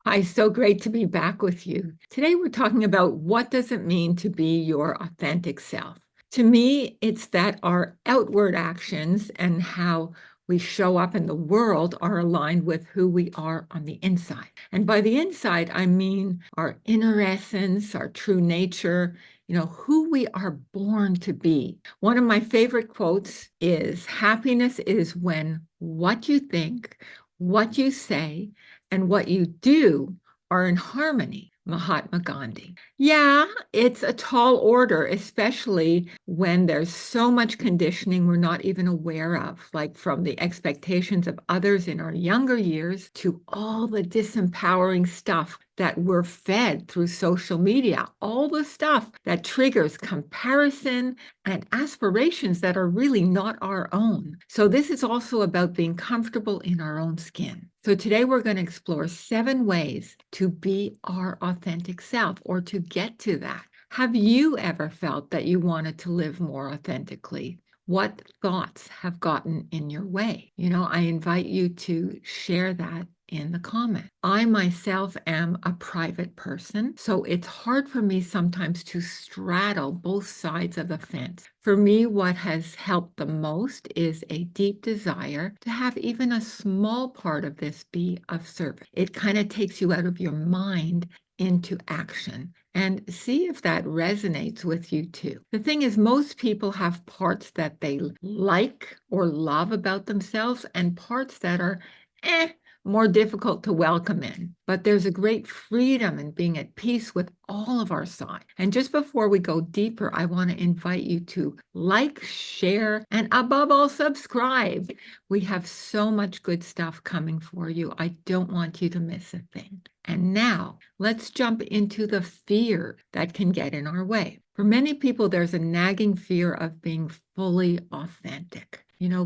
Hi, so great to be back with you. Today we're talking about what does it mean to be your authentic self. To me, it's that our outward actions and how we show up in the world are aligned with who we are on the inside. And by the inside, I mean our inner essence, our true nature, who we are born to be. One of my favorite quotes is happiness is when what you think, what you say, and what you do are in harmony. Mahatma Gandhi. Yeah, it's a tall order, especially when there's so much conditioning we're not even aware of, like from the expectations of others in our younger years to all the disempowering stuff that we're fed through social media, all the stuff that triggers comparison and aspirations that are really not our own. So this is also about being comfortable in our own skin. So today we're going to explore 7 ways to be our authentic self or to get to that. Have you ever felt that you wanted to live more authentically? What thoughts have gotten in your way? I invite you to share that in the comment. I myself am a private person, so it's hard for me sometimes to straddle both sides of the fence. For me, what has helped the most is a deep desire to have even a small part of this be of service. It kind of takes you out of your mind into action and see if that resonates with you too. The thing is, most people have parts that they like or love about themselves and parts that are more difficult to welcome in. But there's a great freedom in being at peace with all of our sides. And just before we go deeper, I want to invite you to like, share, and above all, subscribe. We have so much good stuff coming for you. I don't want you to miss a thing. And now let's jump into the fear that can get in our way. For many people, there's a nagging fear of being fully authentic,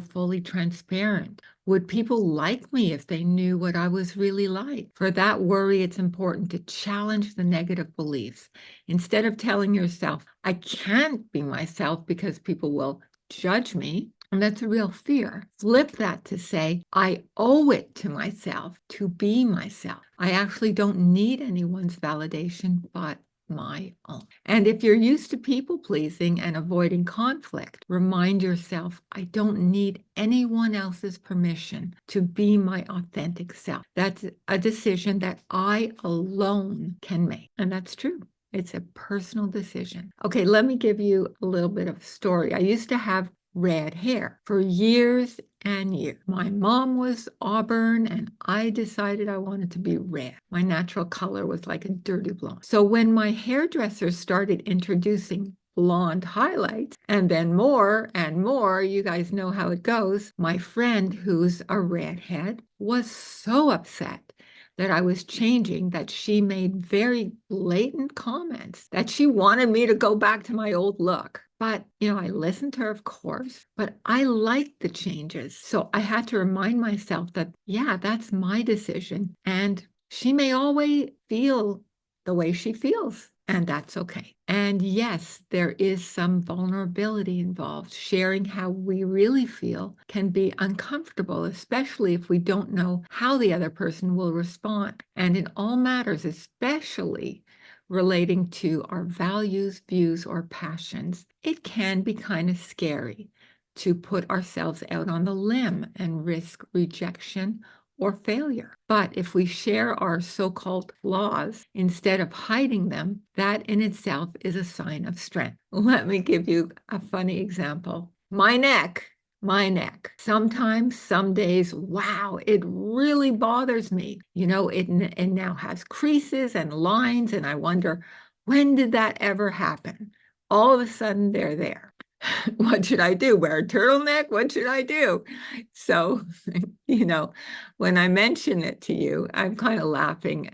fully transparent. Would people like me if they knew what I was really like? For that worry, it's important to challenge the negative beliefs. Instead of telling yourself, I can't be myself because people will judge me, and that's a real fear. Flip that to say, I owe it to myself to be myself. I actually don't need anyone's validation but my own. And if you're used to people pleasing and avoiding conflict, remind yourself, I don't need anyone else's permission to be my authentic self. That's a decision that I alone can make. And that's true. It's a personal decision. Okay, let me give you a little bit of a story. I used to have red hair for years and years. My mom was auburn and I decided I wanted to be red. My natural color was like a dirty blonde. So when my hairdresser started introducing blonde highlights and then more and more, you guys know how it goes, my friend who's a redhead was so upset that I was changing that she made very blatant comments that she wanted me to go back to my old look. But, I listened to her, of course, but I liked the changes. So I had to remind myself that, yeah, that's my decision. And she may always feel the way she feels, and that's okay. And yes, there is some vulnerability involved. Sharing how we really feel can be uncomfortable, especially if we don't know how the other person will respond. And in all matters, especially relating to our values, views, or passions, it can be kind of scary to put ourselves out on the limb and risk rejection or failure. But if we share our so-called flaws instead of hiding them, that in itself is a sign of strength. Let me give you a funny example. My neck. Sometimes, some days, wow, it really bothers me. It now has creases and lines, and I wonder, when did that ever happen? All of a sudden, they're there. What should I do? Wear a turtleneck? What should I do? So, when I mention it to you, I'm kind of laughing.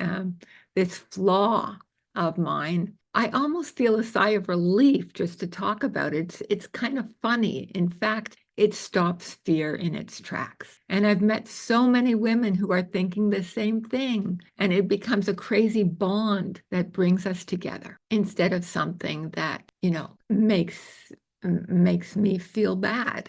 This flaw of mine, I almost feel a sigh of relief just to talk about it. It's kind of funny. In fact, it stops fear in its tracks. And I've met so many women who are thinking the same thing. And it becomes a crazy bond that brings us together instead of something that, makes me feel bad,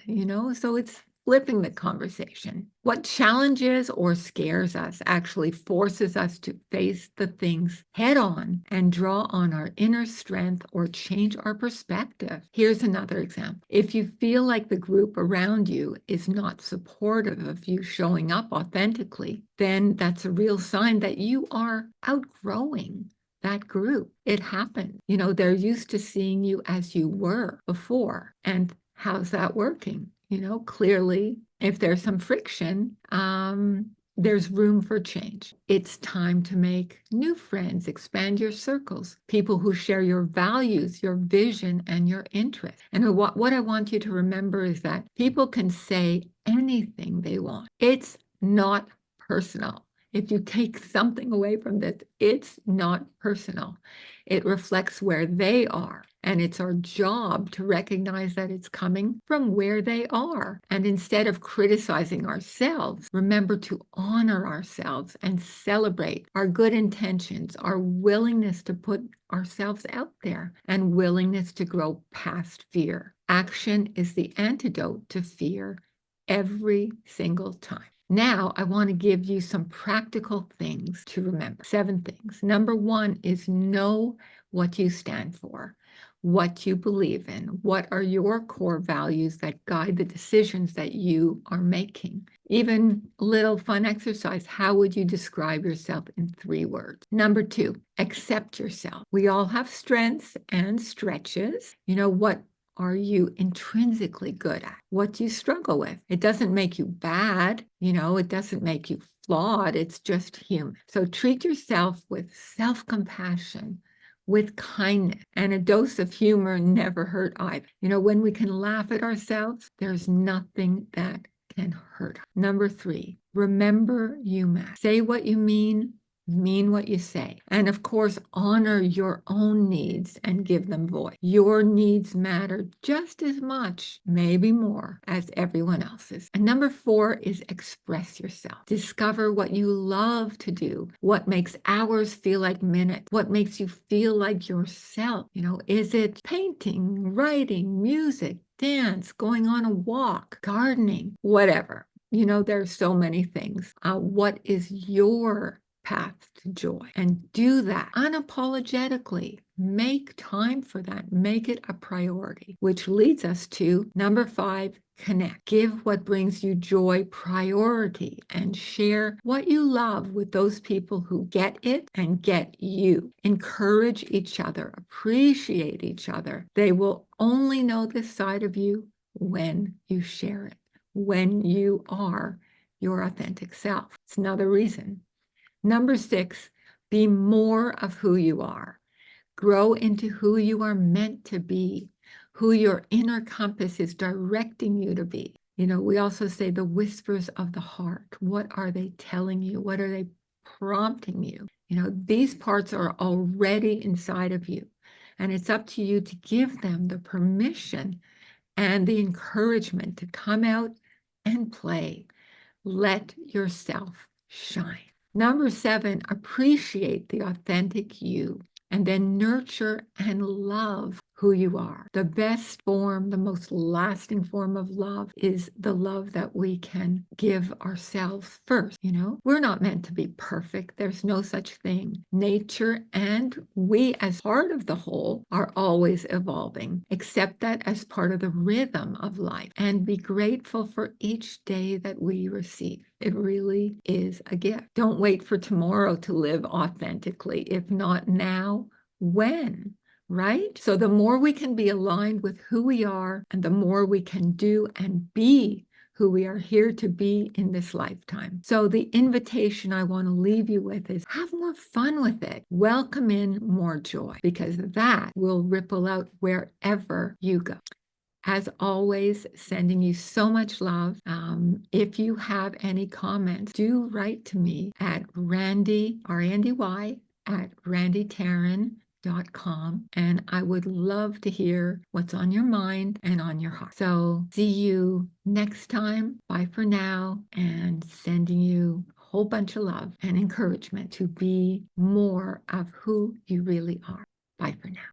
So it's flipping the conversation. What challenges or scares us actually forces us to face the things head on and draw on our inner strength or change our perspective. Here's another example. If you feel like the group around you is not supportive of you showing up authentically, then that's a real sign that you are outgrowing that group. It happened. They're used to seeing you as you were before. And how's that working? Clearly, if there's some friction, there's room for change. It's time to make new friends, expand your circles, people who share your values, your vision, and your interests. And what I want you to remember is that people can say anything they want. It's not personal. If you take something away from this, it's not personal. It reflects where they are. And it's our job to recognize that it's coming from where they are. And instead of criticizing ourselves, remember to honor ourselves and celebrate our good intentions, our willingness to put ourselves out there, and willingness to grow past fear. Action is the antidote to fear every single time. Now, I want to give you some practical things to remember. 7 things. Number 1 is know what you stand for, what you believe in, what are your core values that guide the decisions that you are making. Even a little fun exercise. How would you describe yourself in 3 words? Number 2, accept yourself. We all have strengths and stretches. What are you intrinsically good at? What do you struggle with? It doesn't make you bad, it doesn't make you flawed, it's just human. So treat yourself with self-compassion, with kindness, and a dose of humor never hurt either. When we can laugh at ourselves, there's nothing that can hurt us. Number 3, remember you matter. Say what you mean what you say. And of course, honor your own needs and give them voice. Your needs matter just as much, maybe more, as everyone else's. And number 4 is express yourself. Discover what you love to do, what makes hours feel like minutes, what makes you feel like yourself. Is it painting, writing, music, dance, going on a walk, gardening, whatever? There's so many things. What is your path to joy? And do that unapologetically. Make time for that. Make it a priority, which leads us to number 5, connect. Give what brings you joy priority and share what you love with those people who get it and get you. Encourage each other, appreciate each other. They will only know this side of you when you share it, when you are your authentic self. It's another reason. Number 6, be more of who you are. Grow into who you are meant to be, who your inner compass is directing you to be. We also say the whispers of the heart. What are they telling you? What are they prompting you? These parts are already inside of you. And it's up to you to give them the permission and the encouragement to come out and play. Let yourself shine. Number 7, appreciate the authentic you, and then nurture and love who you are. The best form, the most lasting form of love is the love that we can give ourselves first. We're not meant to be perfect. There's no such thing. Nature and we as part of the whole are always evolving. Accept that as part of the rhythm of life and be grateful for each day that we receive. It really is a gift. Don't wait for tomorrow to live authentically. If not now, when? Right? So the more we can be aligned with who we are and the more we can do and be who we are here to be in this lifetime. So the invitation I want to leave you with is have more fun with it. Welcome in more joy, because that will ripple out wherever you go. As always, sending you so much love. If you have any comments, do write to me at Randy, R-A-N-D-Y, at randytaryn.com, and I would love to hear what's on your mind and on your heart. So see you next time. Bye for now, and sending you a whole bunch of love and encouragement to be more of who you really are. Bye for now.